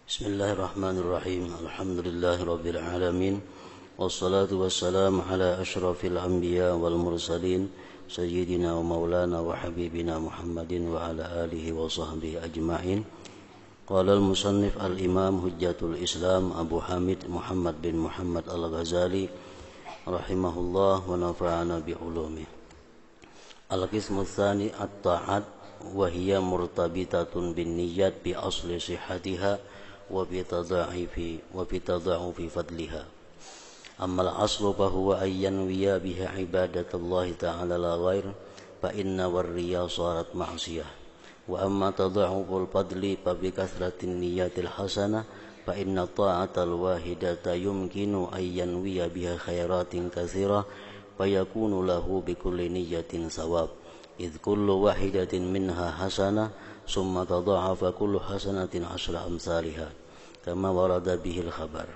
Bismillahirrahmanirrahim. Alhamdulillahirabbil alamin. Wassalatu wassalamu ala asyrafil anbiya wal mursalin sayyidina wa maulana wa habibina Muhammadin wa ala alihi wa sahbihi ajma'in. Qala al-musannif al-imam hujjatul Islam Abu Hamid Muhammad bin Muhammad al-Ghazali rahimahullah wa nafa'ana bi ulumih. Al-qismu tsani at-ta'at wa hiya murtabitatun bin niyyat bi asli sihhatiha wa bi tadha'ufi fadliha. Amma al-aslu fa huwa ay yanwiya biha ibadatallahi ta'ala la ghair fa inna war-riya sarat ma'siyah. Wa amma tadha'uful fadli fa bi kathratin niyyatil hasanah fa inna ta'atal wahidata yumkinu ay yanwiya biha khairatin katsirah fa yakunu lahu bi kulli niyyatin sawab. Idh kullu wahidatin minha hasanah summa tadha'afa kullu hasanatin ashra amsalha kama warada bihil khabar.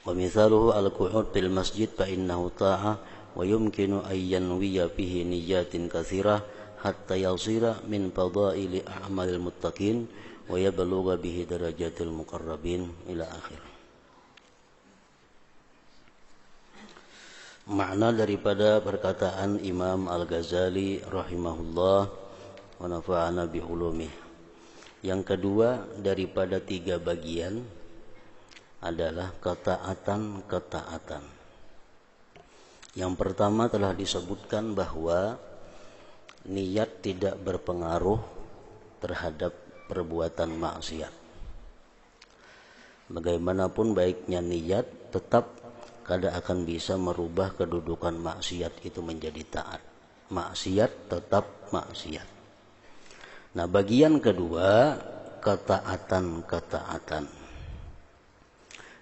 Wa mithaluhu al-qu'ud fil masjid fa innahu ta'ah wa yumkinu an yanwiya bihi niyyatin katsirah hatta yasira min fadaili a'malil muttaqin wa yablugha bihi darajatil muqarrabin ila akhir. Makna daripada perkataan Imam Al-Ghazali rahimahullah wa nafa'ana bi ulumih. Yang kedua daripada tiga bagian adalah ketaatan-ketaatan. Yang pertama telah disebutkan bahwa niat tidak berpengaruh terhadap perbuatan maksiat. Bagaimanapun baiknya niat, tetap kada akan bisa merubah kedudukan maksiat itu menjadi taat. Maksiat tetap maksiat. Nah, bagian kedua, ketaatan-ketaatan.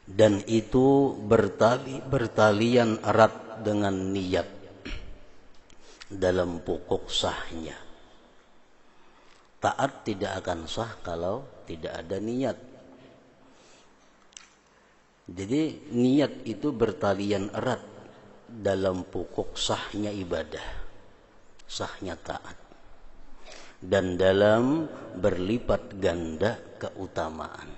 Dan itu bertalian erat dengan niat dalam pokok sahnya. Taat tidak akan sah kalau tidak ada niat. Jadi niat itu bertalian erat dalam pokok sahnya ibadah, sahnya taat, dan dalam berlipat ganda keutamaan.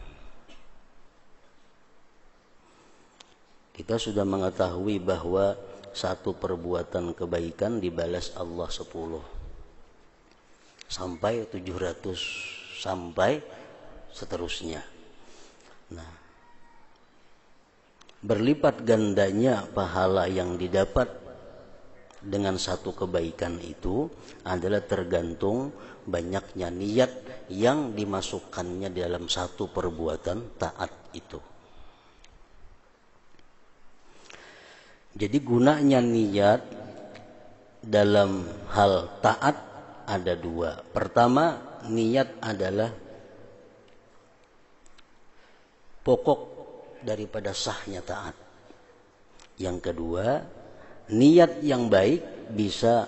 Kita sudah mengetahui bahwa satu perbuatan kebaikan dibalas Allah 10 sampai 700 sampai seterusnya. Nah, berlipat gandanya pahala yang didapat dengan satu kebaikan itu adalah tergantung banyaknya niat yang dimasukkannya dalam satu perbuatan taat itu. Jadi gunanya niat dalam hal taat ada dua. Pertama, niat adalah pokok daripada sahnya taat. Yang kedua, niat yang baik bisa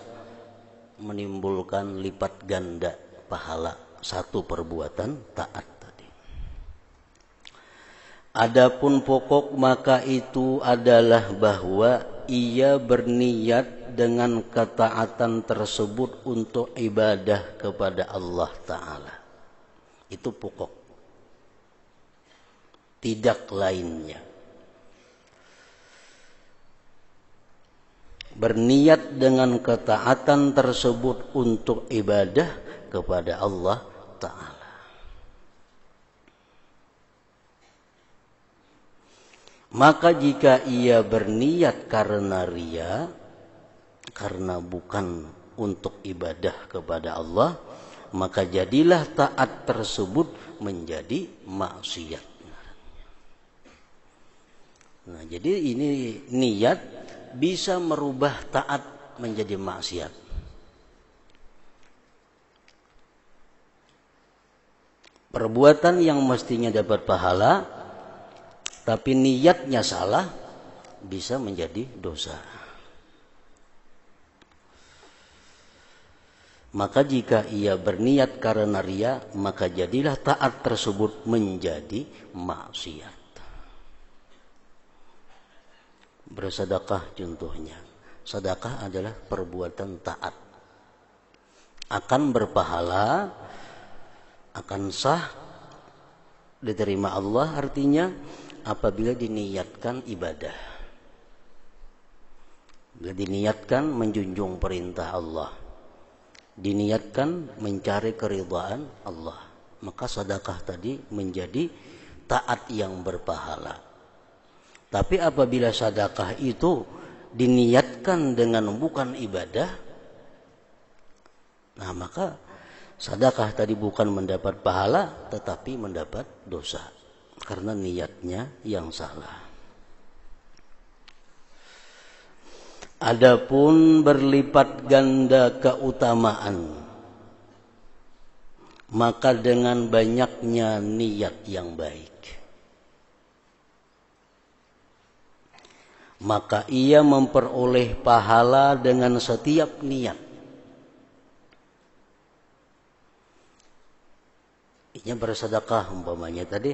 menimbulkan lipat ganda pahala satu perbuatan taat tadi. Adapun pokok maka itu adalah bahwa ia berniat dengan ketaatan tersebut untuk ibadah kepada Allah Ta'ala. Itu pokok, tidak lainnya. Berniat dengan ketaatan tersebut untuk ibadah kepada Allah Ta'ala. Maka jika ia berniat karena riya, karena bukan untuk ibadah kepada Allah, maka jadilah taat tersebut menjadi maksiat. Nah, jadi ini niat bisa merubah taat menjadi maksiat. Perbuatan yang mestinya dapat pahala, tapi niatnya salah, bisa menjadi dosa. Maka jika ia berniat karena riya, maka jadilah taat tersebut menjadi maksiat. Bersedekah contohnya. Sedekah adalah perbuatan taat. Akan berpahala, akan sah Diterima Allah artinya apabila diniatkan ibadah. Bila diniatkan menjunjung perintah Allah, diniatkan mencari keridhaan Allah, maka sedekah tadi menjadi taat yang berpahala. Tapi apabila sedekah itu diniatkan dengan bukan ibadah, nah maka sedekah tadi bukan mendapat pahala tetapi mendapat dosa karena niatnya yang salah. Adapun berlipat ganda keutamaan, maka dengan banyaknya niat yang baik, maka ia memperoleh pahala dengan setiap niat. Ini bersedekah umpamanya tadi,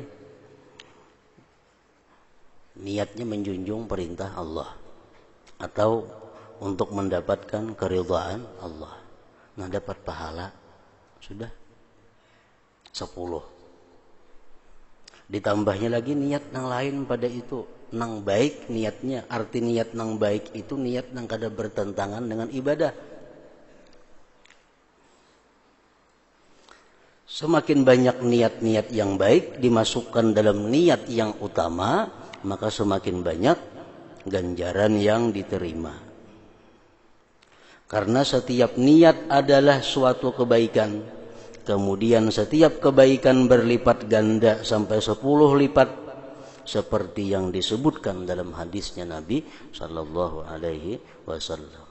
niatnya menjunjung perintah Allah atau untuk mendapatkan keridhaan Allah. Nah, dapat pahala sudah 10. Ditambahnya lagi niat yang lain pada itu, nang baik niatnya. Arti niat nang baik itu niat nang kada bertentangan dengan ibadah. Semakin banyak niat-niat yang baik dimasukkan dalam niat yang utama, maka semakin banyak ganjaran yang diterima. Karena setiap niat adalah suatu kebaikan. Kemudian setiap kebaikan berlipat ganda sampai 10 lipat, seperti yang disebutkan dalam hadisnya Nabi sallallahu alaihi wasallam.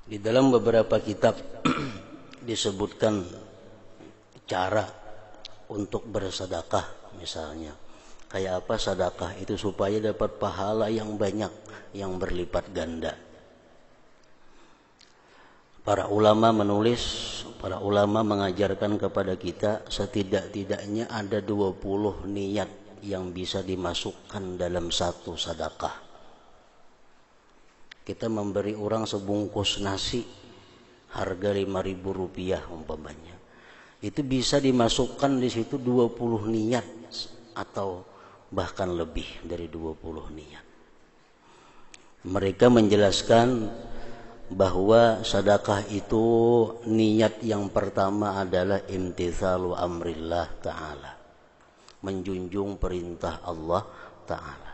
Di dalam beberapa kitab disebutkan cara untuk bersedekah, misalnya kayak apa sedekah itu supaya dapat pahala yang banyak, yang berlipat ganda. Para ulama mengajarkan kepada kita setidak-tidaknya ada 20 niat yang bisa dimasukkan dalam satu sedekah. Kita memberi orang sebungkus nasi harga Rp5.000 umpamanya. Itu bisa dimasukkan di situ 20 niat atau bahkan lebih dari 20 niat. Mereka menjelaskan bahwa sedekah itu niat yang pertama adalah imtitsalu amrillah ta'ala, menjunjung perintah Allah ta'ala.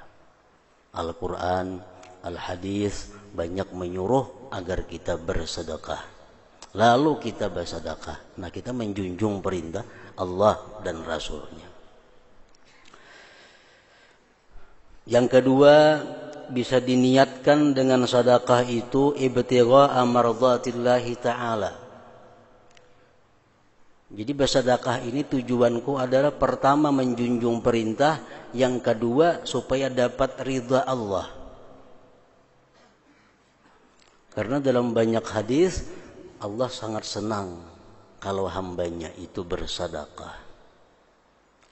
Al-Quran, Al-Hadis banyak menyuruh agar kita bersedekah. Lalu kita bersedekah. Nah, kita menjunjung perintah Allah dan Rasulnya. Yang kedua, bisa diniatkan dengan sedekah itu ibtigha'a mardhatillahi ta'ala. Jadi bersedekah ini tujuanku adalah pertama menjunjung perintah, yang kedua supaya dapat ridha Allah. Karena dalam banyak hadis Allah sangat senang kalau hambanya itu bersedekah.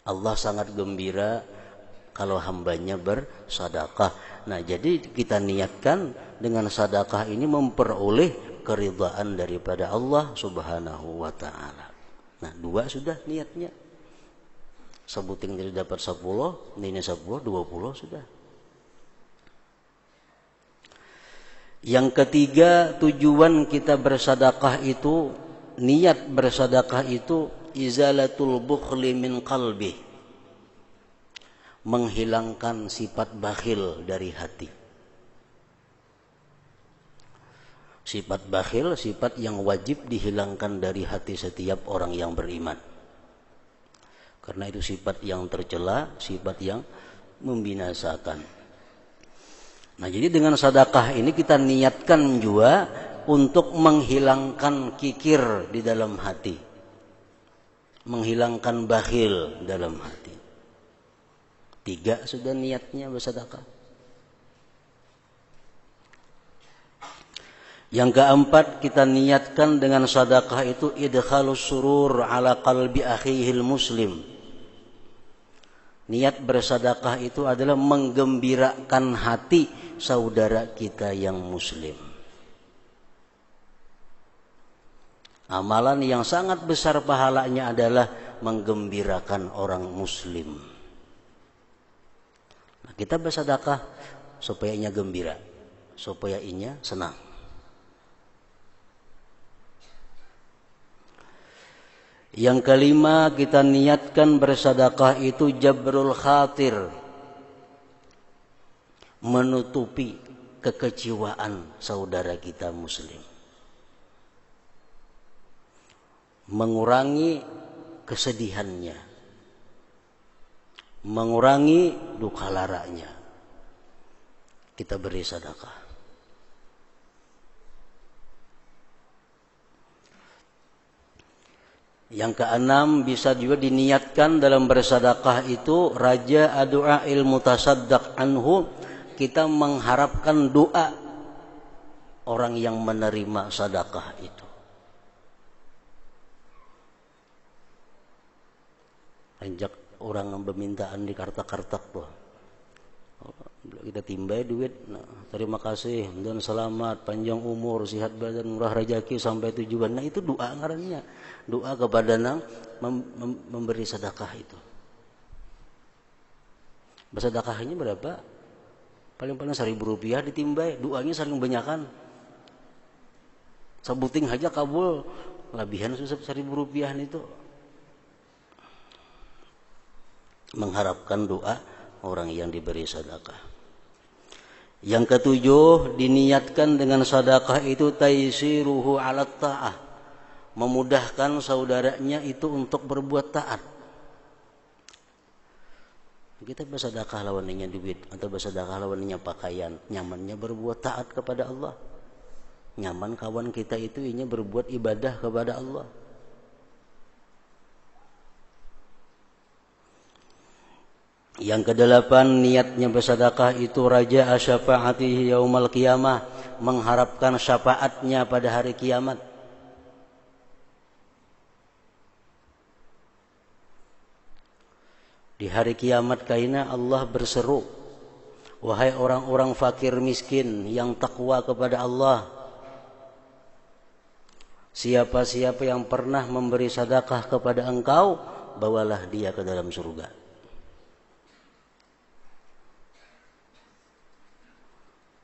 Allah sangat gembira kalau hambanya bersedekah. Nah, jadi kita niatkan dengan sedekah ini memperoleh keridhaan daripada Allah Subhanahu wa taala. Nah, 2 sudah niatnya. Sebuting jadi dapat 10, ini 10, 20 sudah. Yang ketiga, tujuan kita bersedekah itu, niat bersedekah itu izalatul bukhli min qalbi, menghilangkan sifat bakhil dari hati. Sifat bakhil, sifat yang wajib dihilangkan dari hati setiap orang yang beriman. Karena itu sifat yang tercela, sifat yang membinasakan. Nah, jadi dengan sedekah ini kita niatkan juga untuk menghilangkan kikir di dalam hati, menghilangkan bakhil dalam hati. 3 sudah niatnya bersedekah. Yang keempat, kita niatkan dengan sedekah itu idkhalus surur ala qalbi akhihil muslim. Niat bersedekah itu adalah menggembirakan hati saudara kita yang muslim. Amalan yang sangat besar pahalanya adalah menggembirakan orang muslim. Nah, kita bersedekah supaya inya gembira, supaya inya senang. Yang kelima, kita niatkan bersedekah itu jabrul khatir, menutupi kekecewaan saudara kita muslim, mengurangi kesedihannya, mengurangi duka laranya. Kita beri sedekah. Yang keenam, bisa juga diniatkan dalam bersedekah itu raja doa ilmu tasaddaq anhu, kita mengharapkan doa orang yang menerima sedekah itu. Anjak orang permintaan di kartak-kartak tuh. Kita timbai duit, nah, terima kasih dan selamat, panjang umur, sehat badan, murah rezeki sampai tujuan. Nah, itu doa ngarannya. Doa kepada nang memberi sedekah itu. Bersedekahnya berapa? Paling-paling Rp1.000 ditimbai, doanya saling banyakan. Sabuting aja kabul, labihan susah Rp1.000 itu. Mengharapkan doa orang yang diberi sedekah. Yang ketujuh, diniatkan dengan sedekah itu taisiruhu 'alat ta'ah, memudahkan saudaranya itu untuk berbuat taat. Kita bersedekah lawannya duit atau bersedekah lawannya pakaian, nyamannya berbuat taat kepada Allah. Nyaman kawan kita itu inya berbuat ibadah kepada Allah. Yang kedelapan, niatnya bersedekah itu raja syafaatihi yaumal qiyamah, mengharapkan syafaatnya pada hari kiamat. Di hari kiamat kaina Allah berseru, wahai orang-orang fakir miskin yang takwa kepada Allah, siapa-siapa yang pernah memberi sedekah kepada engkau, bawalah dia ke dalam surga.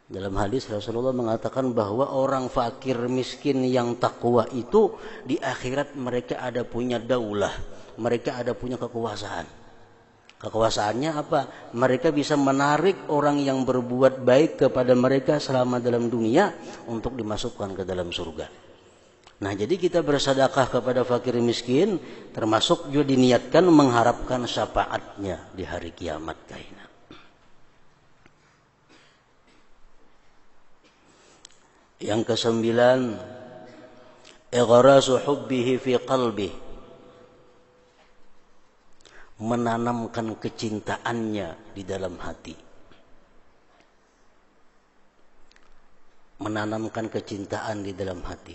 Dalam hadis Rasulullah mengatakan bahwa orang fakir miskin yang takwa itu di akhirat mereka ada punya daulah, mereka ada punya kekuasaan. Kekuasaannya apa? Mereka bisa menarik orang yang berbuat baik kepada mereka selama dalam dunia untuk dimasukkan ke dalam surga. Nah, jadi kita bersedekah kepada fakir miskin termasuk juga diniatkan mengharapkan syafaatnya di hari kiamat kaina. Yang kesembilan, ighrasu hubbihi fi qalbih, menanamkan kecintaannya di dalam hati. Menanamkan kecintaan di dalam hati.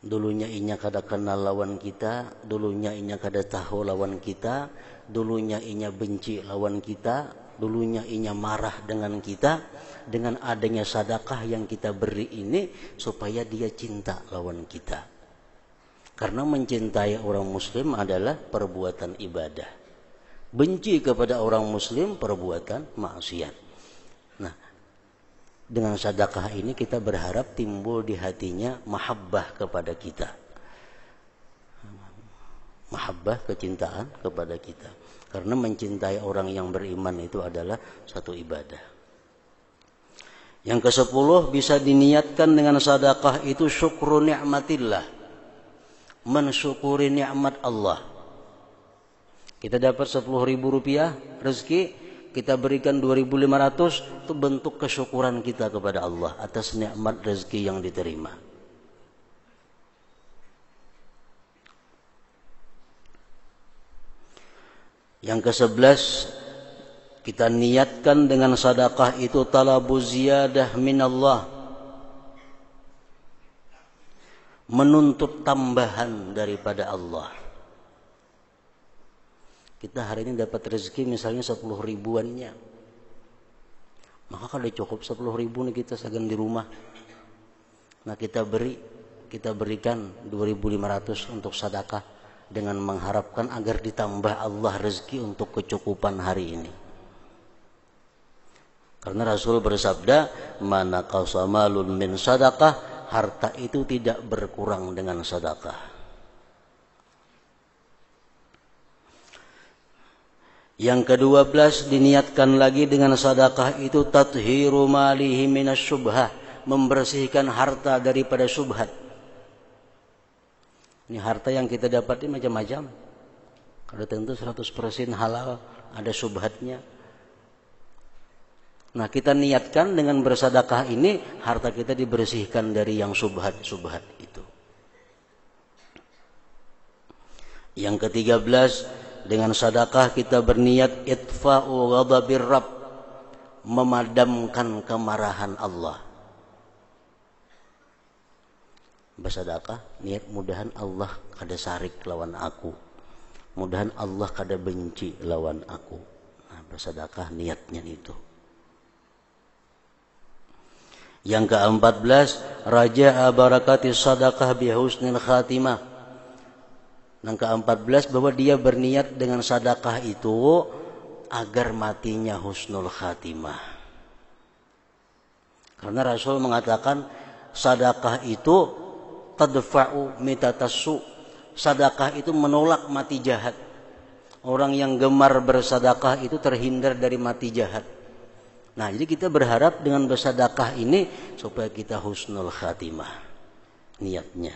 Dulunya inya kada kenal lawan kita, dulunya inya kada tahu lawan kita, dulunya inya benci lawan kita, dulunya inya marah dengan kita. Dengan adanya sedekah yang kita beri ini supaya dia cinta lawan kita. Karena mencintai orang muslim adalah perbuatan ibadah. Benci kepada orang muslim perbuatan maksiat. Nah, dengan sedekah ini kita berharap timbul di hatinya mahabbah kepada kita. Mahabbah, kecintaan kepada kita. Karena mencintai orang yang beriman itu adalah satu ibadah. Yang ke-10, bisa diniatkan dengan sedekah itu syukru ni'matillah, mensyukuri nikmat Allah. Kita dapat Rp10.000 rezeki, kita berikan 2.500, itu bentuk kesyukuran kita kepada Allah atas nikmat rezeki yang diterima. Yang ke-11, kita niatkan dengan sedekah itu talabu ziyadah minallah, menuntut tambahan daripada Allah. Kita hari ini dapat rezeki misalnya 10 ribuannya, Maka kada cukup 10.000 nih kita sagan di rumah. Nah kita berikan 2.500 untuk sedekah dengan mengharapkan agar ditambah Allah rezeki untuk kecukupan hari ini. Karena Rasul bersabda, "Man naqasa malun min sadaqah," harta itu tidak berkurang dengan sedekah. Yang ke-12 diniatkan lagi dengan sedekah itu tathiru malihi minasyubhah, membersihkan harta daripada syubhat. Ini harta yang kita dapat ini macam-macam. Kada tentu 100% halal, ada syubhatnya. Nah, kita niatkan dengan bersedekah ini harta kita dibersihkan dari yang syubhat-syubhat itu. Yang ke-13 dengan sedekah kita berniat itfa'u ghadabir Rabb, memadamkan kemarahan Allah. Bersedekah niat mudahan Allah kada sarik lawan aku. Mudahan Allah kada benci lawan aku. Nah, bersedekah niatnya itu. Yang ke-14 raja'a barakatis sedekah bi husnil khatimah. Yang ke-14 bahwa dia berniat dengan sedekah itu agar matinya husnul khatimah. Karena Rasul mengatakan sedekah itu tadfa'u mitatassu. Sedekah itu menolak mati jahat. Orang yang gemar bersedekah itu terhindar dari mati jahat. Nah, jadi kita berharap dengan bersedekah ini supaya kita husnul khatimah niatnya.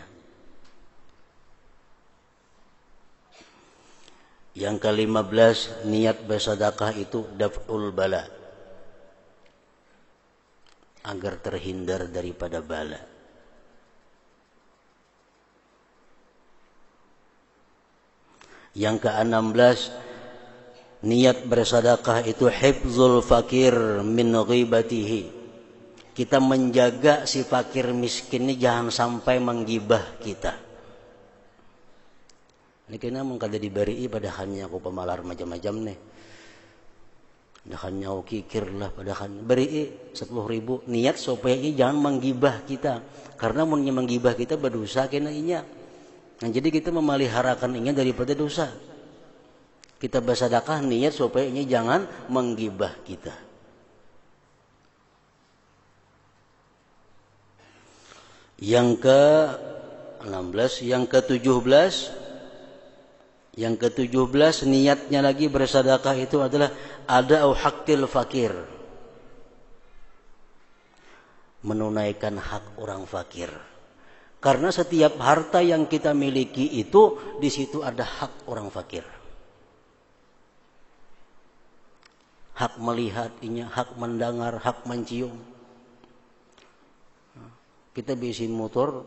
Yang ke-15 niat bersedekah itu daf'ul bala, agar terhindar daripada bala. Yang ke-16 niat bersedekah itu hifzul fakir min ghibatihi. Kita menjaga si fakir miskin ini jangan sampai menggibah kita. Ini kena mengkada diberi padahalnya aku pemalar macam-macam nih. Padahalnya aku kikir lah padahalnya. Beri 10.000 niat supaya ini jangan menggibah kita. Karena mun menggibah kita berdosa kena inya. Nah, jadi kita memeliharakan ini daripada dosa. Kita bersedekah niat supaya ini jangan menggibah kita. Yang ke-16, yang ke-17 niatnya lagi bersedekah itu adalah ada'u haqqil fakir. Menunaikan hak orang fakir. Karena setiap harta yang kita miliki itu di situ ada hak orang fakir. Hak melihat, hak mendengar, hak mencium. Kita bisin motor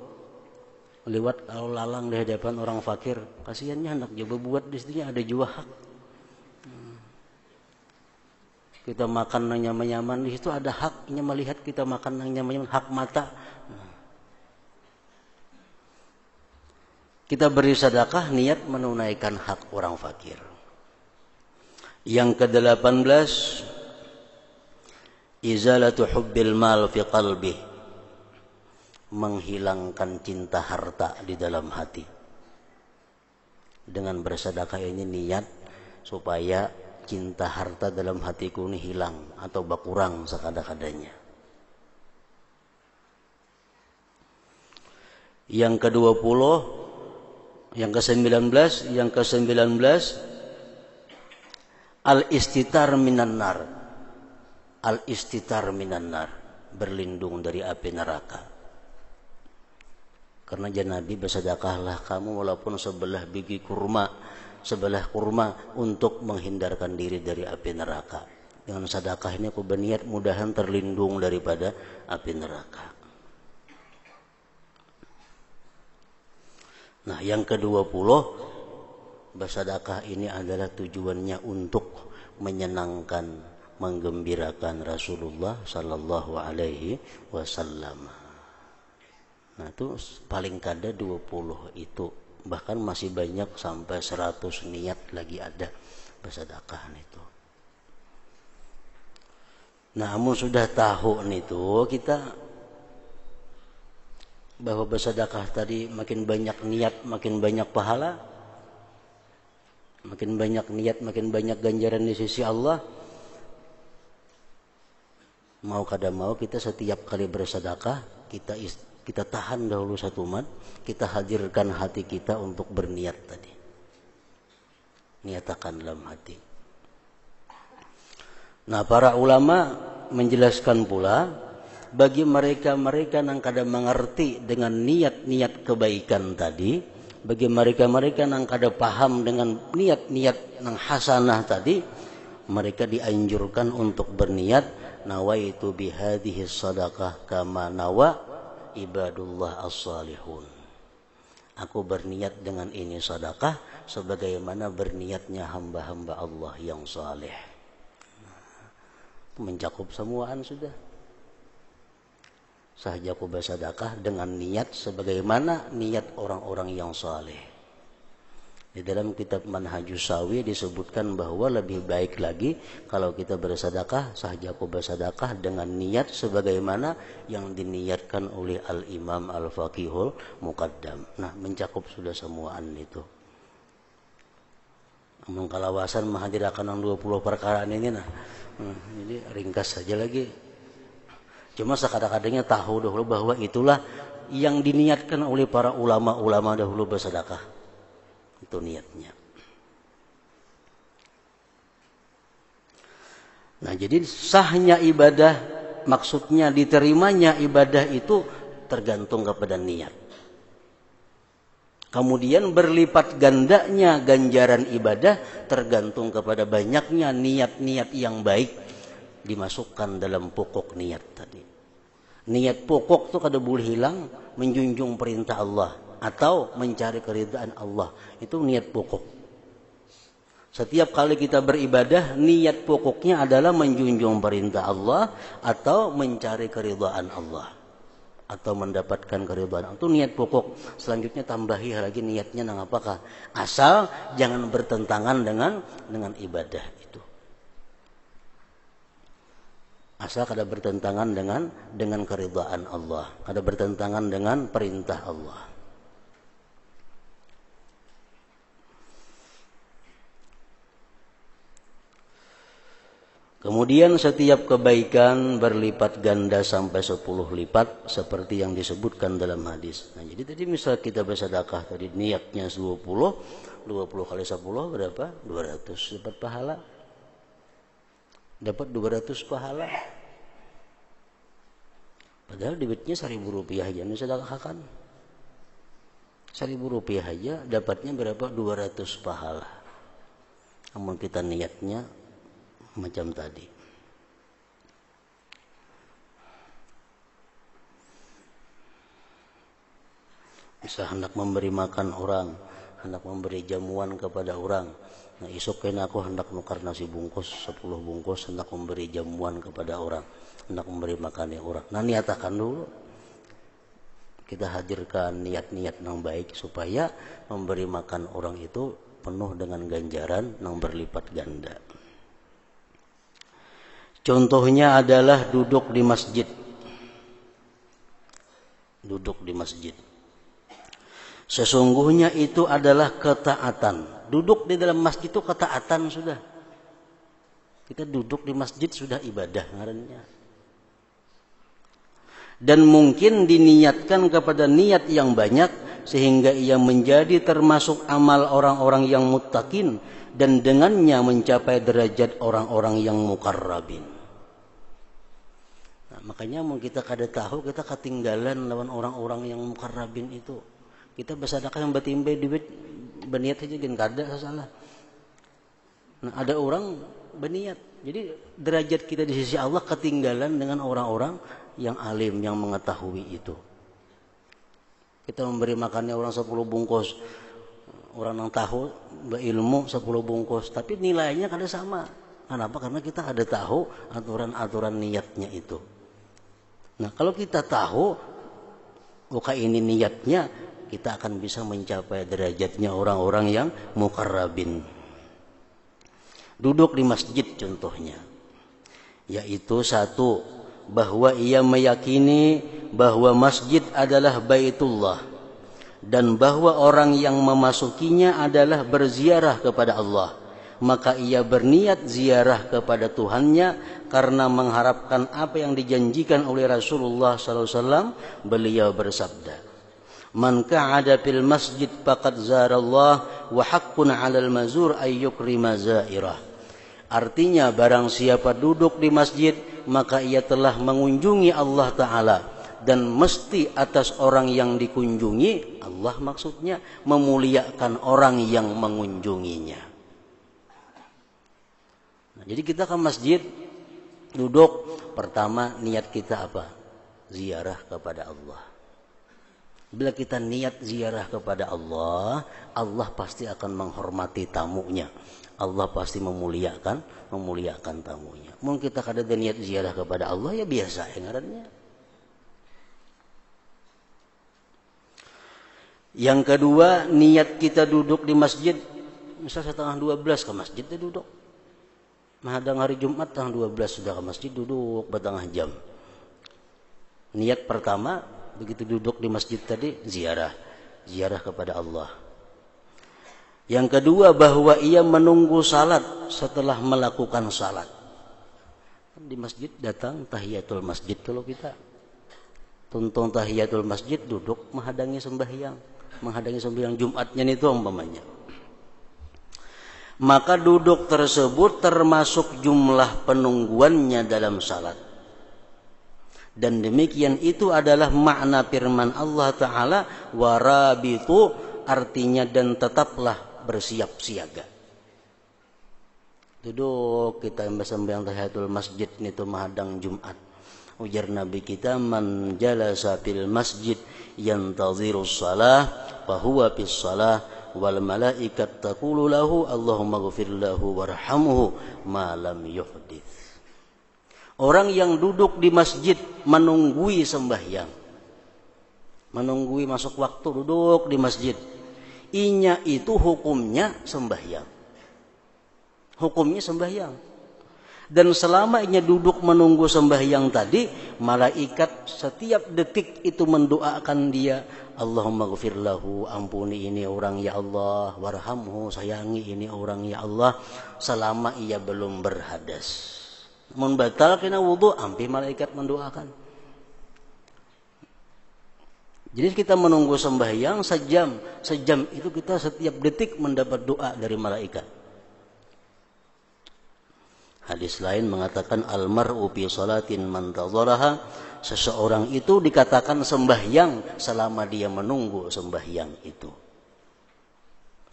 lewat lalang di hadapan orang fakir, kasihannya hendak coba buat di situ ada juga hak. Kita makan yang nyaman-nyaman di situ ada haknya melihat kita makan yang nyaman-nyaman, hak mata. Kita beri sedekah niat menunaikan hak orang fakir. Yang ke-18 izalatu hubbil mal fi qalbi, menghilangkan cinta harta di dalam hati. Dengan bersedekah ini niat supaya cinta harta dalam hatiku ini hilang atau berkurang sekada-kadanya. Yang ke-20, yang ke-19 al-istitar minan nar. Al-istitar minan nar, berlindung dari api neraka. Karena Nabi bersedekahlah kamu walaupun sebelah biji kurma, untuk menghindarkan diri dari api neraka. Dengan sedekah ini aku berniat mudahan terlindung daripada api neraka. Nah, yang ke-20 bersedekah ini adalah tujuannya untuk menyenangkan, menggembirakan Rasulullah sallallahu alaihi wasallam. Nah, itu paling kada 20 itu. Bahkan masih banyak sampai 100 niat lagi ada bersedekah itu. Namun sudah tahu nih tuh kita bahwa bersedekah tadi makin banyak niat, makin banyak pahala, makin banyak niat, makin banyak ganjaran di sisi Allah. Mau kada mau kita setiap kali bersedekah kita tahan dahulu satu mat, kita hadirkan hati kita untuk berniat tadi. Niatakan dalam hati. Nah, para ulama menjelaskan pula bagi mereka-mereka yang kada mengerti dengan niat-niat kebaikan tadi, bagi mereka-mereka yang kada paham dengan niat-niat yang hasanah tadi, mereka dianjurkan untuk berniat nawaitu bihadhihi sadaqah kama nawa ibadullah as-salihun. Aku berniat dengan ini sedekah sebagaimana berniatnya hamba-hamba Allah yang saleh. Mencakup semuaan sudah. Sahaja aku bersedekah dengan niat sebagaimana niat orang-orang yang saleh. Di dalam kitab Manhajus Sawi disebutkan bahwa lebih baik lagi kalau kita bersedekah, sahaja aku bersedekah dengan niat sebagaimana yang diniatkan oleh Al-Imam Al-Faqihul Muqaddam. Nah, mencakup sudah semuaan itu. Mengkalawasan menghadirakan 20 perkara ini nah. Jadi ringkas saja lagi. Cuma sekadang-kadangnya tahu dahulu bahwa itulah yang diniatkan oleh para ulama-ulama dahulu bersedekah. Itu niatnya. Nah, jadi sahnya ibadah, maksudnya diterimanya ibadah itu tergantung kepada niat. Kemudian berlipat gandanya ganjaran ibadah tergantung kepada banyaknya niat-niat yang baik dimasukkan dalam pokok niat tadi. Niat pokok itu kada boleh hilang, menjunjung perintah Allah atau mencari keridhaan Allah. Itu niat pokok. Setiap kali kita beribadah, niat pokoknya adalah menjunjung perintah Allah atau mencari keridhaan Allah. Atau mendapatkan keridhaan. Itu niat pokok. Selanjutnya tambahi lagi niatnya nang apakah? Asal jangan bertentangan dengan ibadah itu. Asal kada bertentangan dengan keridhaan Allah, kada bertentangan dengan perintah Allah. Kemudian setiap kebaikan berlipat ganda sampai 10 lipat seperti yang disebutkan dalam hadis. Nah, jadi tadi misal kita bersedekah tadi niatnya 20 kali 10 berapa? 200 dapat pahala. Dapat 200 pahala. Padahal duitnya 1.000 rupiah aja disedekahkan. 1.000 rupiah aja dapatnya berapa? 200 pahala. Namun kita niatnya macam tadi. Bisa hendak memberi makan orang, hendak memberi jamuan kepada orang. Nah, esok kena aku hendak nukar nasi bungkus 10 bungkus, hendak memberi jamuan kepada orang, hendak memberi makan orang. Nah, niatakan dulu. Kita hadirkan niat-niat yang baik supaya memberi makan orang itu penuh dengan ganjaran yang berlipat ganda. Contohnya adalah duduk di masjid. Duduk di masjid. Sesungguhnya itu adalah ketaatan. Duduk di dalam masjid itu ketaatan sudah. Kita duduk di masjid sudah ibadah ngarannya. Dan mungkin diniatkan kepada niat yang banyak sehingga ia menjadi termasuk amal orang-orang yang muttaqin dan dengannya mencapai derajat orang-orang yang muqarrabin. Makanya mau kita kada tahu kita ketinggalan lawan orang-orang yang muqarrabin itu. Kita bersedekah yang bertimbe duit berniat aja gen kada salah. Nah, ada orang berniat. Jadi derajat kita di sisi Allah ketinggalan dengan orang-orang yang alim yang mengetahui itu. Kita memberi makannya orang 10 bungkus. Orang yang tahu berilmu 10 bungkus, tapi nilainya kada sama. Kenapa? Karena kita ada tahu aturan-aturan niatnya itu. Nah, kalau kita tahu bukan ini niatnya, kita akan bisa mencapai derajatnya orang-orang yang muqarrabin. Duduk di masjid contohnya. yaitu satu, bahwa ia meyakini bahwa masjid adalah Baitullah dan bahwa orang yang memasukinya adalah berziarah kepada Allah, maka ia berniat ziarah kepada Tuhannya karena mengharapkan apa yang dijanjikan oleh Rasulullah SAW. Beliau bersabda, "Man qa'ada fil masjid faqad zarallah wa haqqun 'alal mazur ay yukrima zairah." Artinya, barang siapa duduk di masjid maka ia telah mengunjungi Allah Ta'ala, dan mesti atas orang yang dikunjungi, Allah maksudnya, memuliakan orang yang mengunjunginya. Nah, jadi kita ke masjid, duduk, pertama niat kita apa? Ziarah kepada Allah. Bila kita niat ziarah kepada Allah, Allah pasti akan menghormati tamunya. Allah pasti memuliakan tamunya. Mungkin kita kada ada niat ziarah kepada Allah, ya biasa ya ngarannya. Yang kedua, niat kita duduk di masjid, misal 11:30 ke masjid dia duduk. Menghadang hari Jumat 12 sudah ke masjid, duduk bertengah jam. Niat pertama, begitu duduk di masjid tadi, ziarah kepada Allah. Yang kedua, bahwa ia menunggu salat setelah melakukan salat. Di masjid datang tahiyatul masjid, kalau kita tonton tahiyatul masjid, duduk menghadangi sembahyang Jumatnya itu umpamanya. Maka duduk tersebut termasuk jumlah penungguannya dalam salat. Dan demikian itu adalah makna firman Allah Ta'ala, warabitu, artinya dan tetaplah bersiap siaga. Duduk kita sembahyang tahiyatul masjid itu menghadang Jumat. Ujar Nabi kita, man jalasa fil masjid yantaziru shalah fahuwa fis shalah wal malaikat taqulu lahu Allahumma ghfir lahu warhamhu ma lam yuhdits. Orang yang duduk di masjid menunggui sembahyang, menunggui masuk waktu, duduk di masjid, inya itu hukumnya sembahyang. Hukumnya sembahyang. Dan selama inya duduk menunggu sembahyang tadi, malaikat setiap detik itu mendoakan dia, Allahumma ghfir lahu, ampuni ini orang ya Allah, warhamhu, sayangi ini orang ya Allah, selama ia belum berhadas. Mun batal kena wudu, ampi malaikat mendoakan. Jadi kita menunggu sembahyang sejam itu kita setiap detik mendapat doa dari malaikat. Hadis lain mengatakan almar'u fi salatin man tadzaraha, seseorang itu dikatakan sembahyang selama dia menunggu sembahyang itu.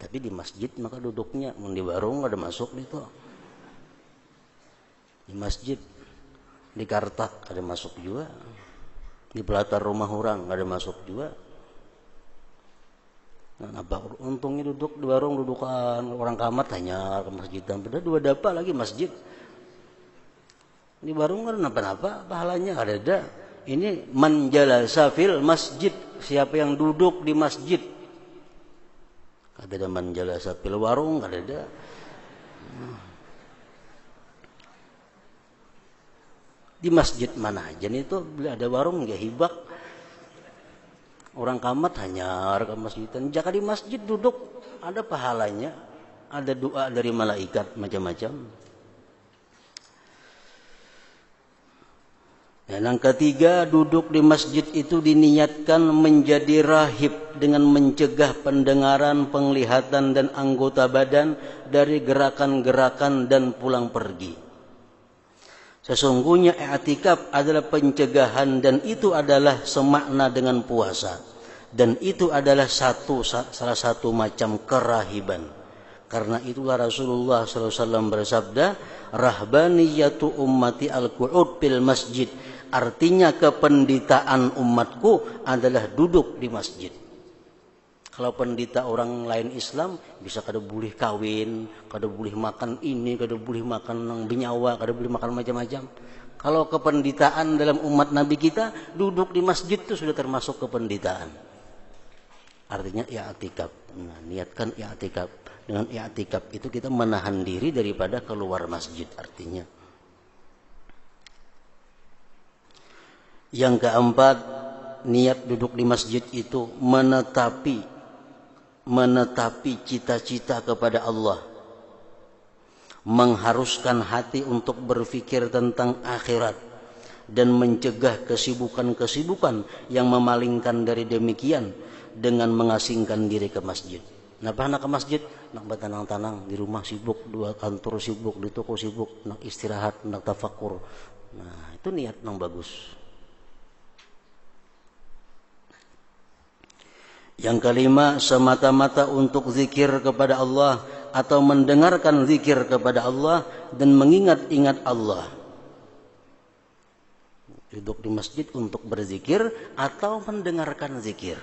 Tapi di masjid maka duduknya, mun di warung ada masuk itu. Di masjid, di Kartak ada masuk juga, di pelatar rumah orang ada masuk juga. Nah, apa untungnya duduk di warung, dudukan orang kamar hanya ke masjid, dan beda dua dapa lagi masjid. Di warung kan apa-apa pahalanya ada. Ini man jalasa fil masjid, siapa yang duduk di masjid. Ada man jalasa fil warung, ada. Di masjid mana aja nih tuh, bila ada warung nggak hibak, orang kamat hanya ke masjidan. Jika di masjid duduk ada pahalanya, ada doa dari malaikat macam-macam. Dan yang ketiga, duduk di masjid itu diniatkan menjadi rahib dengan mencegah pendengaran, penglihatan dan anggota badan dari gerakan-gerakan dan pulang pergi. Sesungguhnya i'tikaf adalah pencegahan, dan itu adalah semakna dengan puasa, dan itu adalah salah satu macam kerahiban. Karena itulah Rasulullah SAW bersabda, rahbaniyatu ummati al-qu'ud fil masjid, artinya kependitaan umatku adalah duduk di masjid. Kalau pendeta orang lain Islam bisa kada boleh kawin, kada boleh makan ini, kada boleh makan benyawa, kada boleh makan macam-macam. Kalau kependitaan dalam umat Nabi kita, duduk di masjid itu sudah termasuk kependitaan. Artinya i'tikaf. Nah, niatkan i'tikaf. Dengan i'tikaf itu kita menahan diri daripada keluar masjid artinya. Yang keempat, niat duduk di masjid itu menetapi cita-cita kepada Allah, mengharuskan hati untuk berpikir tentang akhirat dan mencegah kesibukan-kesibukan yang memalingkan dari demikian dengan mengasingkan diri ke masjid. Kenapa nak ke masjid? Nak bertenang-tenang, di rumah sibuk, di kantor sibuk, di toko sibuk, nak istirahat, nak tafakur. Nah, itu niat yang bagus. Yang kelima, semata-mata untuk zikir kepada Allah atau mendengarkan zikir kepada Allah dan mengingat-ingat Allah. Duduk di masjid untuk berzikir atau mendengarkan zikir.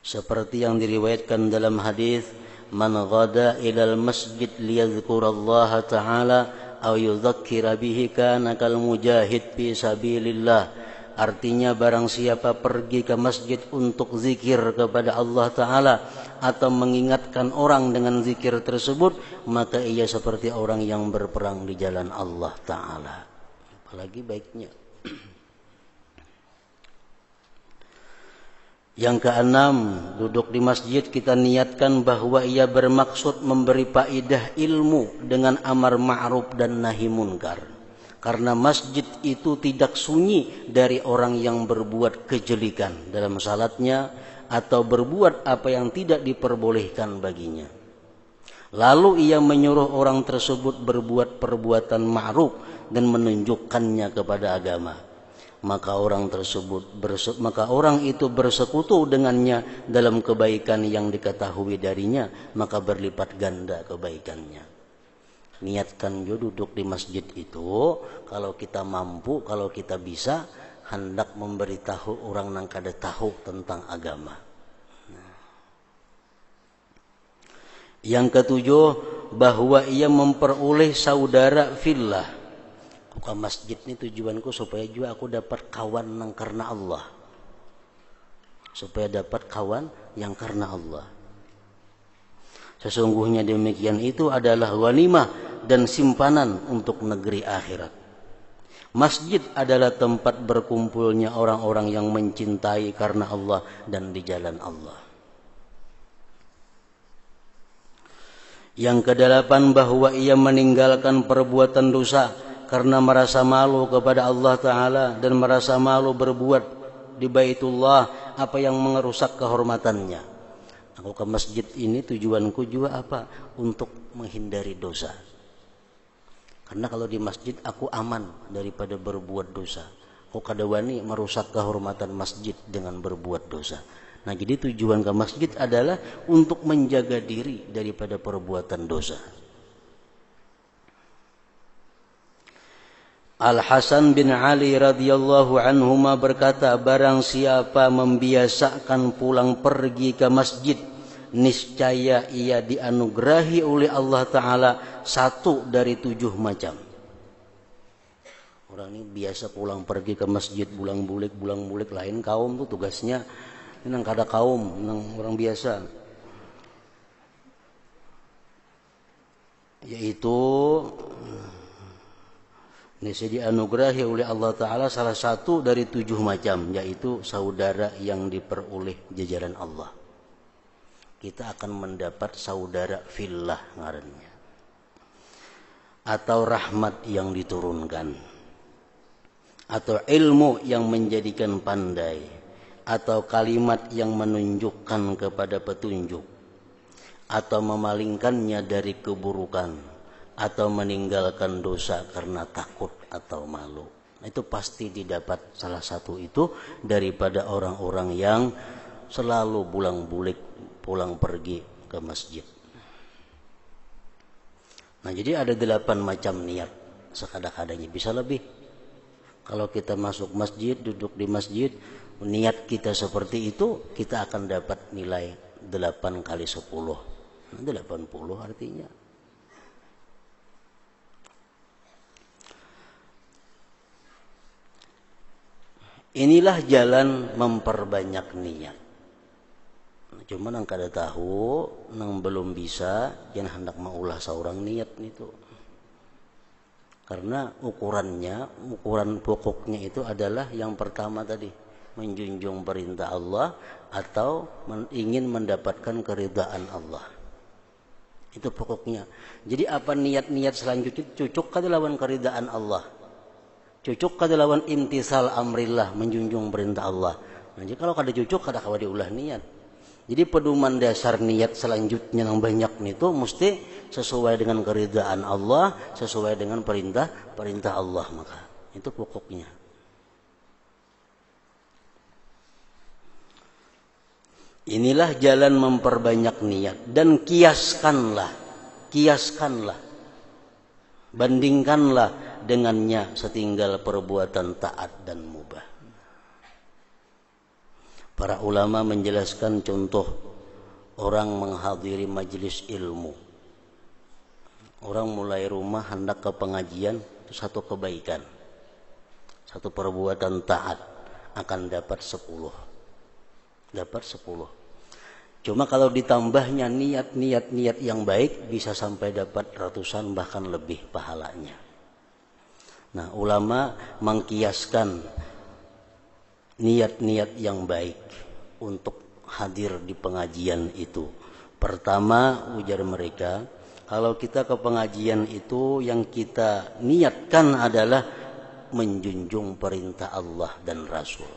Seperti yang diriwayatkan dalam hadis, man ghada ilal masjid liyadhkurallaha ta'ala aw yudzakkira bihi kana kal mujahid fi sabilillah. Artinya barang siapa pergi ke masjid untuk zikir kepada Allah Ta'ala atau mengingatkan orang dengan zikir tersebut, maka ia seperti orang yang berperang di jalan Allah Ta'ala. Apalagi baiknya. Yang keenam, duduk di masjid kita niatkan bahwa ia bermaksud memberi faedah ilmu dengan amar ma'ruf dan nahi munkar. Karena masjid itu tidak sunyi dari orang yang berbuat kejelikan dalam salatnya atau berbuat apa yang tidak diperbolehkan baginya. Lalu ia menyuruh orang tersebut berbuat perbuatan ma'ruf dan menunjukkannya kepada agama. Maka orang itu bersekutu dengannya dalam kebaikan yang diketahui darinya, maka berlipat ganda kebaikannya. Niatkan duduk di masjid itu, kalau kita mampu, kalau kita bisa, hendak memberitahu orang yang kada tahu tentang agama. Yang ketujuh, bahwa ia memperoleh saudara fillah. Ke masjid ini tujuanku supaya juga aku dapat kawan yang karena Allah. Supaya dapat kawan yang karena Allah. Sesungguhnya demikian itu adalah ghanimah dan simpanan untuk negeri akhirat. Masjid adalah tempat berkumpulnya orang-orang yang mencintai karena Allah dan di jalan Allah. Yang kedelapan, bahwa ia meninggalkan perbuatan dosa karena merasa malu kepada Allah Ta'ala dan merasa malu berbuat di Baitullah apa yang merusak kehormatannya. Aku ke masjid ini tujuanku juga apa? Untuk menghindari dosa. Karena kalau di masjid aku aman daripada berbuat dosa. Aku kada wani merusak kehormatan masjid dengan berbuat dosa. Nah, jadi tujuan ke masjid adalah untuk menjaga diri daripada perbuatan dosa. Al-Hasan bin Ali radhiyallahu anhuma berkata, barang siapa membiasakan pulang pergi ke masjid, niscaya ia dianugerahi oleh Allah Ta'ala 1 dari 7 macam. Orang ini biasa pulang pergi ke masjid, bulang-bulik lain kaum tuh tugasnya. Ini nang kada kaum, nang orang biasa. Yaitu niscaya dianugerahi oleh Allah Ta'ala salah 1 dari 7 macam, yaitu saudara yang diperoleh jajaran Allah. Kita akan mendapat saudara fillah ngarannya, atau rahmat yang diturunkan, atau ilmu yang menjadikan pandai, atau kalimat yang menunjukkan kepada petunjuk, atau memalingkannya dari keburukan, atau meninggalkan dosa karena takut atau malu. Itu pasti didapat salah 1 itu daripada orang-orang yang selalu pulang pergi ke masjid. Nah, jadi ada 8 macam niat. Sekada-kadanya bisa lebih. Kalau kita masuk masjid, duduk di masjid, niat kita seperti itu, kita akan dapat nilai 8 kali 10. 80 artinya. Inilah jalan memperbanyak niat. Cuma nang kada tahu, nang belum bisa, jangan hendak maulah seorang niat itu. Karena ukuran pokoknya itu adalah yang pertama tadi, menjunjung perintah Allah atau ingin mendapatkan keridhaan Allah. Itu pokoknya. Jadi apa niat-niat selanjutnya cocok kada lawan keridhaan Allah. Cocok kada lawan imtisal amrillah, menjunjung perintah Allah. Nah, jadi kalau kada cocok kada kawa diulah niat. Jadi pedoman dasar niat selanjutnya yang banyak itu mesti sesuai dengan keridhaan Allah, sesuai dengan perintah Allah, maka itu pokoknya. Inilah jalan memperbanyak niat dan kiaskanlah, bandingkanlah dengannya setinggal perbuatan taat dan mubah. Para ulama menjelaskan contoh orang menghadiri majelis ilmu. Orang mulai rumah hendak ke pengajian, itu satu kebaikan, satu perbuatan taat, akan dapat 10. Cuma kalau ditambahnya niat yang baik, bisa sampai dapat ratusan bahkan lebih pahalanya. Nah, ulama mengkiaskan niat-niat yang baik untuk hadir di pengajian itu. Pertama, ujar mereka, kalau kita ke pengajian itu yang kita niatkan adalah menjunjung perintah Allah dan Rasul.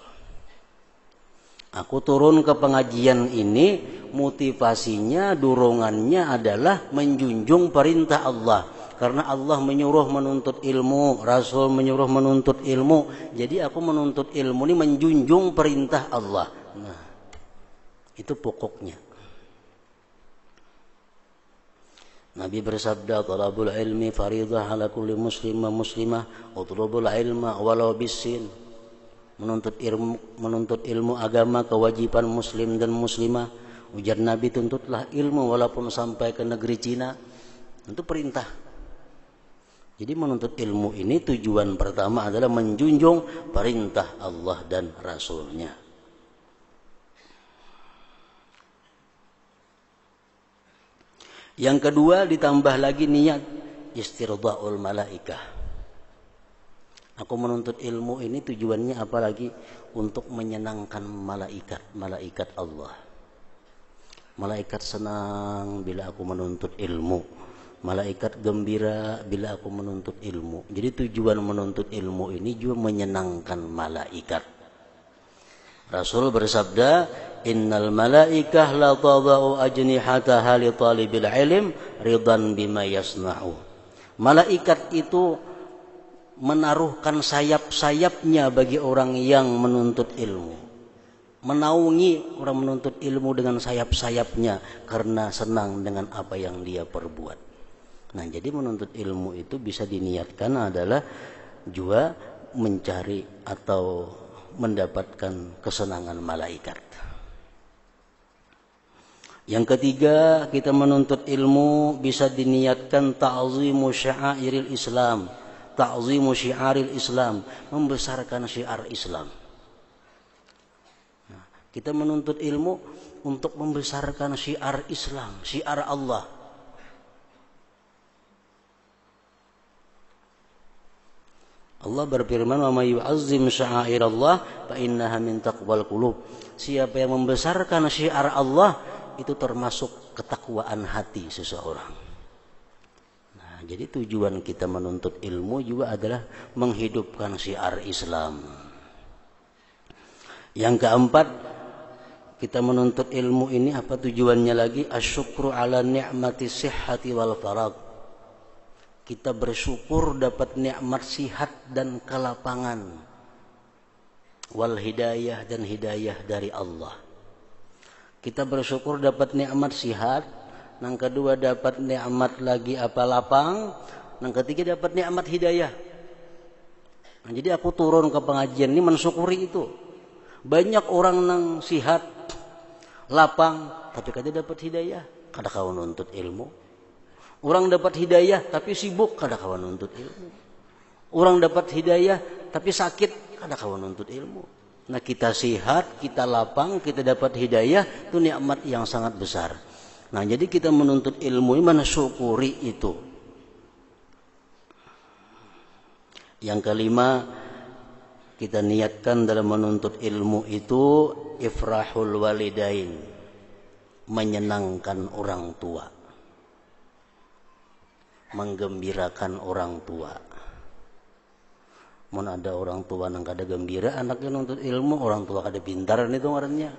Aku turun ke pengajian ini, motivasinya, dorongannya adalah menjunjung perintah Allah. Karena Allah menyuruh menuntut ilmu, Rasul menyuruh menuntut ilmu. Jadi aku menuntut ilmu ini menjunjung perintah Allah. Nah, itu pokoknya. Nabi bersabda, "Talabul ilmi faridah ala kulli muslim wa muslimah, utlubul ilma walau bisin." Menuntut ilmu agama kewajiban muslim dan muslimah. Ujar Nabi, tuntutlah ilmu walaupun sampai ke negeri Cina. Itu perintah. Jadi menuntut ilmu ini tujuan pertama adalah menjunjung perintah Allah dan Rasulnya. Yang kedua, ditambah lagi niat istirdaul malaikah. Aku menuntut ilmu ini tujuannya apa lagi? Untuk menyenangkan malaikat Allah. Malaikat senang bila aku menuntut ilmu. Malaikat gembira bila aku menuntut ilmu. Jadi tujuan menuntut ilmu ini juga menyenangkan malaikat. Rasul bersabda, "Innal malaikah la tadau ajnihataha li talibil ilm ridan bima yasna'u." Malaikat itu menaruhkan sayap-sayapnya bagi orang yang menuntut ilmu. Menaungi orang menuntut ilmu dengan sayap-sayapnya karena senang dengan apa yang dia perbuat. Nah, jadi menuntut ilmu itu bisa diniatkan adalah juga mencari atau mendapatkan kesenangan malaikat. Yang ketiga, kita menuntut ilmu bisa diniatkan ta'zimu syiaril Islam. Ta'zimu syiaril Islam, membesarkan syiar Islam. Nah, kita menuntut ilmu untuk membesarkan syiar Islam, syiar Allah. Allah berfirman, "Wa may yu'azzim sya'airallah fa innaha min taqwal qulub." Siapa yang membesarkan syiar Allah itu termasuk ketakwaan hati seseorang. Nah, jadi tujuan kita menuntut ilmu juga adalah menghidupkan syiar Islam. Yang keempat, kita menuntut ilmu ini apa tujuannya lagi? Asyukru ala ni'mati sihhati wal farag. Kita bersyukur dapat nikmat sihat dan kelapangan, wal hidayah dan hidayah dari Allah. Kita bersyukur dapat nikmat sihat, yang kedua dapat nikmat lagi apa lapang, yang ketiga dapat nikmat hidayah. Nah, jadi aku turun ke pengajian ini mensyukuri itu. Banyak orang yang sihat, lapang, tapi kada dapat hidayah, kada kawan nuntut ilmu. Orang dapat hidayah tapi sibuk, kada kawan nuntut ilmu. Orang dapat hidayah tapi sakit, kada kawan nuntut ilmu. Nah, kita sehat, kita lapang, kita dapat hidayah, itu nikmat yang sangat besar. Nah, jadi kita menuntut ilmu ini mensyukuri itu. Yang kelima, kita niatkan dalam menuntut ilmu itu ifrahul walidain, menyenangkan orang tua, menggembirakan orang tua. Mun ada orang tua nang kada gembira anaknya nuntut ilmu, orang tua kada pintar itu ngarannya.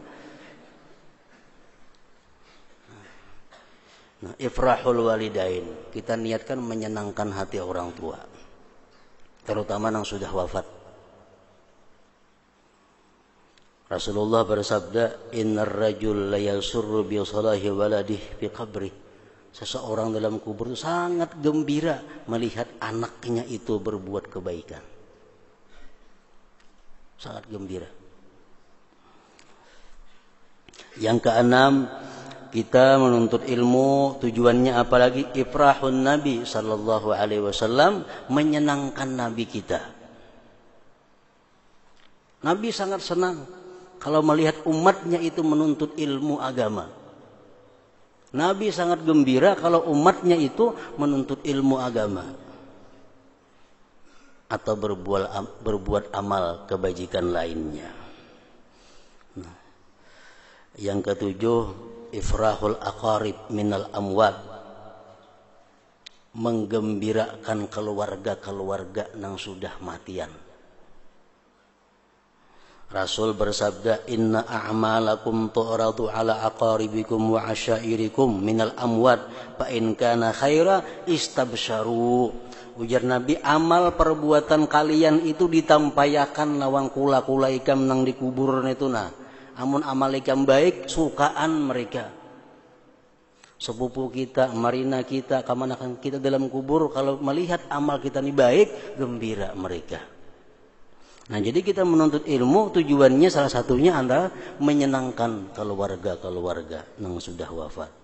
Nah, ifrahul walidain, kita niatkan menyenangkan hati orang tua, terutama yang sudah wafat. Rasulullah bersabda, "Innar rajul la yasurru bi salahi waladih fi qabri." Seseorang dalam kubur itu sangat gembira melihat anaknya itu berbuat kebaikan. Sangat gembira. Yang keenam, kita menuntut ilmu tujuannya apalagi ifrahun Nabi sallallahu alaihi wasallam, menyenangkan Nabi kita. Nabi sangat senang kalau melihat umatnya itu menuntut ilmu agama. Nabi sangat gembira kalau umatnya itu menuntut ilmu agama atau berbuat amal kebajikan lainnya. Nah, yang ketujuh, ifrahul aqarib minal amwat, menggembirakan keluarga-keluarga yang sudah matian. Rasul bersabda, "Inna a'malakum tu'radu ala aqaribikum wa asyairikum minal amwat, fa in kana khaira istabsyaru." Ujar Nabi, amal perbuatan kalian itu ditampayakan lawang kula-kula ikam nang dikubur itu nah. Amun amal ikam baik, sukaan mereka. Sepupu kita, marina kita, kamanakan kita dalam kubur, kalau melihat amal kita ini baik, gembira mereka. Nah, jadi kita menuntut ilmu tujuannya salah satunya adalah menyenangkan keluarga-keluarga yang sudah wafat.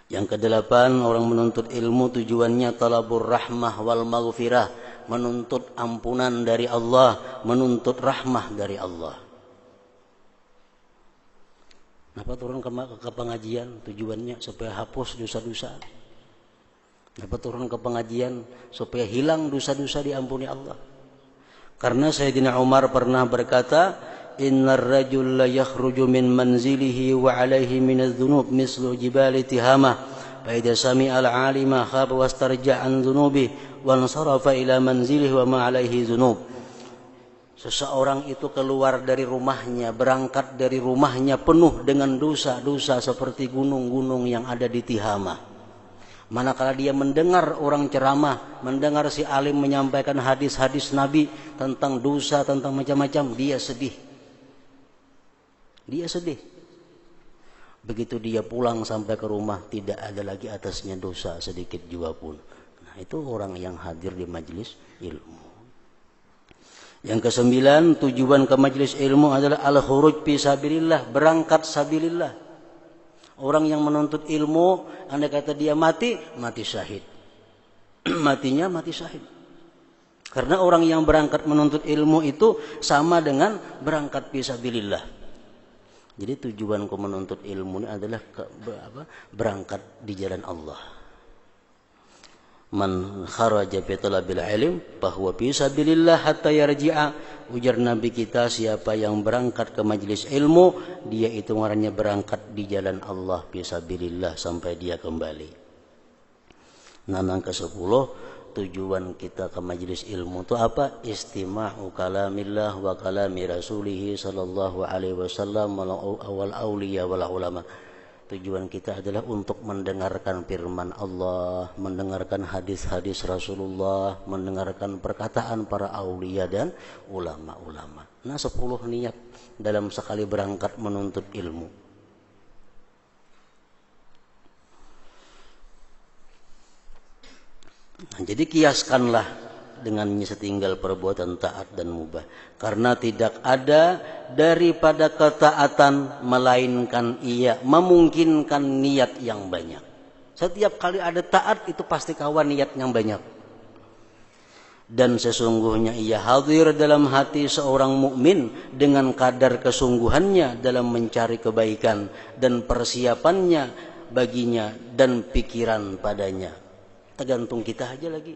Yang kedelapan, orang menuntut ilmu tujuannya talabur rahmah wal maghfirah, menuntut ampunan dari Allah, menuntut rahmah dari Allah. Kenapa turun ke pengajian? Tujuannya supaya hapus dosa-dosa. Kenapa turun ke pengajian? Supaya hilang dosa-dosa, diampuni Allah. Karena Sayyidina Umar pernah berkata, "Innar rajul la yakhruju min manzilihi wa alaihi minadz dzunub mislu jibali tihamah, fa idza sami'a al-'alima khaba wastarja'a an dzunubi wa ansarafa ila manzilihi wa ma alaihi dzunub." Seseorang itu keluar dari rumahnya, berangkat dari rumahnya penuh dengan dosa-dosa seperti gunung-gunung yang ada di Tihamah. Manakala dia mendengar orang ceramah, mendengar si alim menyampaikan hadis-hadis Nabi tentang dosa, tentang macam-macam, dia sedih. Dia sedih. Begitu dia pulang sampai ke rumah, tidak ada lagi atasnya dosa sedikit juga pun. Nah, itu orang yang hadir di majelis ilmu. Yang kesembilan, tujuan ke majelis ilmu adalah al-khuruj fi sabilillah, berangkat sabilillah. Orang yang menuntut ilmu, andai kata dia mati, mati syahid. Matinya mati syahid. Karena orang yang berangkat menuntut ilmu itu sama dengan berangkat fi sabilillah. Jadi tujuanku menuntut ilmu ini adalah berangkat di jalan Allah. Man kharaja fi talabil ilm bahwa fi sabilillah hatta yarji'a. Ujar Nabi kita, siapa yang berangkat ke majelis ilmu, dia itu ngarannya berangkat di jalan Allah fi sabilillah sampai dia kembali. Nah, yang ke-10, tujuan kita ke majelis ilmu itu apa? Istima'u kalamillah wa kalami rasulih sallallahu alaihi wasallam wal auliya wal ulama. Tujuan kita adalah untuk mendengarkan firman Allah, mendengarkan hadis-hadis Rasulullah, mendengarkan perkataan para aulia dan ulama-ulama. Nah, 10 niat dalam sekali berangkat menuntut ilmu. Nah, jadi kiaskanlah dengannya setinggal perbuatan taat dan mubah. Karena tidak ada daripada ketaatan melainkan ia memungkinkan niat yang banyak. Setiap kali ada taat itu pasti kawan niat yang banyak. Dan sesungguhnya ia hadir dalam hati seorang mukmin dengan kadar kesungguhannya dalam mencari kebaikan dan persiapannya baginya dan pikiran padanya. Tergantung kita aja lagi.